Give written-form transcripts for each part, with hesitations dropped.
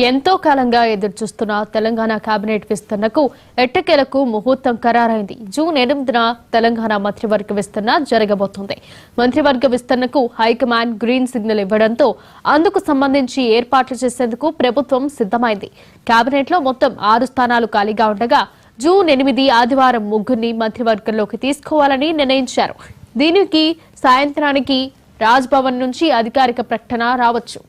ఎంతో కాలంగా ఎదురుచూస్తున్న తెలంగాణ కేబినెట్ విస్తరణకు ఎట్టకేలకు ముహూర్తం ఖరారైంది. జూన్ 8న తెలంగాణ మంత్రివర్గ విస్తరణ జరగబోతోంది. మంత్రివర్గ విస్తరణకు హైకమాండ్ గ్రీన్ సిగ్నల్ ఇవ్వడంతో అందుకు సంబంధించి ఏర్పాట్లు చేసేందుకు ప్రభుత్వం సిద్ధమైంది. కేబినెట్ లో మొత్తం 6 స్థానాలు ఖాళీగా ఉండగా జూన్ 8 ఆదివారం ముగ్గురిని మంత్రివర్గంలోకి తీసుకోవాలని నిర్ణయించారు. దీనికి సాయంత్రానికి రాజ్ భవన్ నుంచి అధికారిక ప్రకటన రావచ్చు.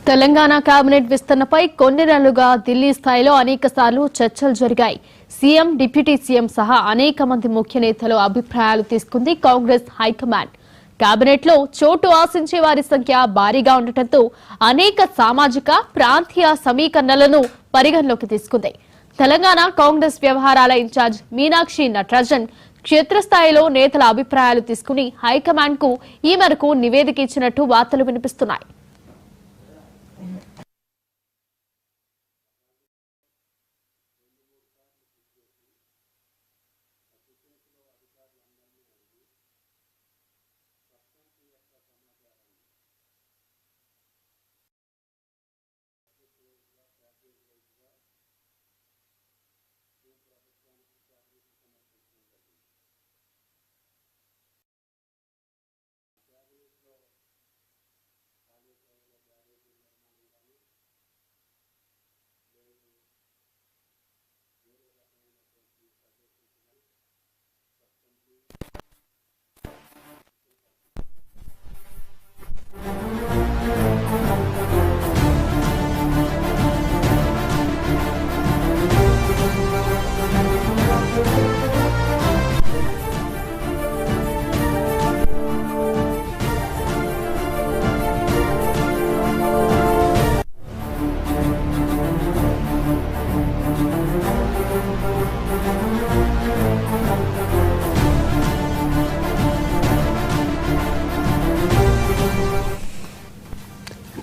తెలంగాణ కేబినెట్ విస్తరణపై కొన్ని నెలలుగా ఢిల్లీ స్థాయిలో అనేక సార్లు చర్చలు జరిగాయి. సీఎం, డిప్యూటీ సీఎం సహా అనేక మంది ముఖ్య నేతలు అభిప్రాయాలు తీసుకుంది కాంగ్రెస్ హైకమాండ్. కేబినెట్ లో చోటు ఆశించే వారి సంఖ్య భారీగా ఉండటంతో అనేక సామాజిక, ప్రాంతీయ సమీకరణలను పరిగణలోకి తీసుకుంది. తెలంగాణ కాంగ్రెస్ వ్యవహారాల ఇన్ఛార్జ్ మీనాక్షి నటరాజన్ క్షేత్రస్థాయిలో నేతల అభిప్రాయాలు తీసుకుని హైకమాండ్ కు ఈ మేరకు నివేదిక ఇచ్చినట్టు వార్తలు వినిపిస్తున్నాయి.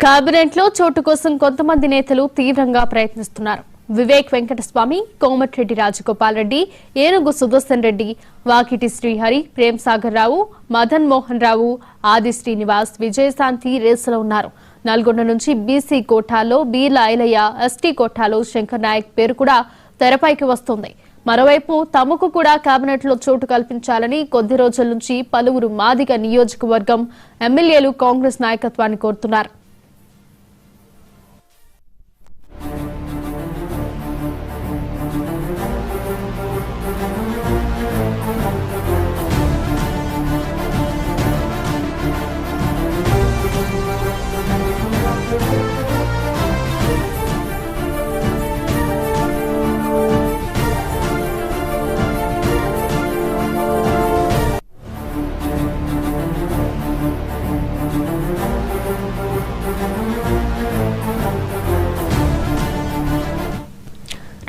కేబినెట్ లో చోటు కోసం కొంతమంది నేతలు తీవ్రంగా ప్రయత్నిస్తున్నారు. వివేక్ వెంకటస్వామి, కోమటిరెడ్డి రాజగోపాల్ రెడ్డి, ఏనుగు సుదర్శన్ రెడ్డి, వాకిటి శ్రీహరి, ప్రేమ్ సాగర్ రావు, మదన్ మోహన్ రావు, ఆది శ్రీనివాస్, విజయశాంతి రేసులో ఉన్నారు. నల్గొండ నుంచి బీసీ కోటాలో బీర్ల ఐలయ్య, ఎస్టీ కోటాలో శంకర్ నాయక్ పేరు కూడా తెరపైకి వస్తోంది. మరోవైపు తమకు కూడా కేబినెట్ లో చోటు కల్పించాలని కొద్ది రోజుల నుంచి పలువురు మాదిగ నియోజకవర్గం ఎమ్మెల్యేలు కాంగ్రెస్ నాయకత్వాన్ని కోరుతున్నారు.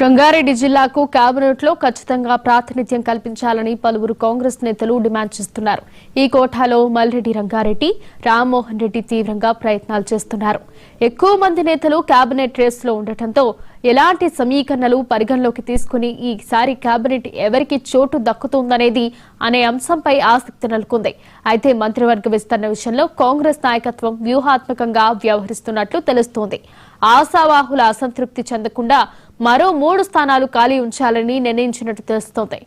రంగారెడ్డి జిల్లాకు కేబినెట్ లో ఖచ్చితంగా ప్రాతినిధ్యం కల్పించాలని పలువురు కాంగ్రెస్ నేతలు డిమాండ్ చేస్తున్నారు. ఈ కోటాలో మల్రెడ్డి రంగారెడ్డి, రామ్మోహన్ రెడ్డి తీవ్రంగా ప్రయత్నాలు చేస్తున్నారు. ఎక్కువ మంది నేతలు కేబినెట్ రేసులో ఉండటంతో ఎలాంటి సమీకరణలు పరిగణలోకి తీసుకుని ఈసారి కేబినెట్ ఎవరికి చోటు దక్కుతుందనేది అనే అంశంపై ఆసక్తి నెలకొంది. అయితే మంత్రివర్గ విస్తరణ విషయంలో కాంగ్రెస్ నాయకత్వం వ్యూహాత్మకంగా వ్యవహరిస్తున్నట్లు తెలుస్తోంది. ఆశావాహుల అసంతృప్తి చెందకుండా మరో 3 స్థానాలు ఖాళీ ఉంచాలని నిర్ణయించినట్టు తెలుస్తోంది.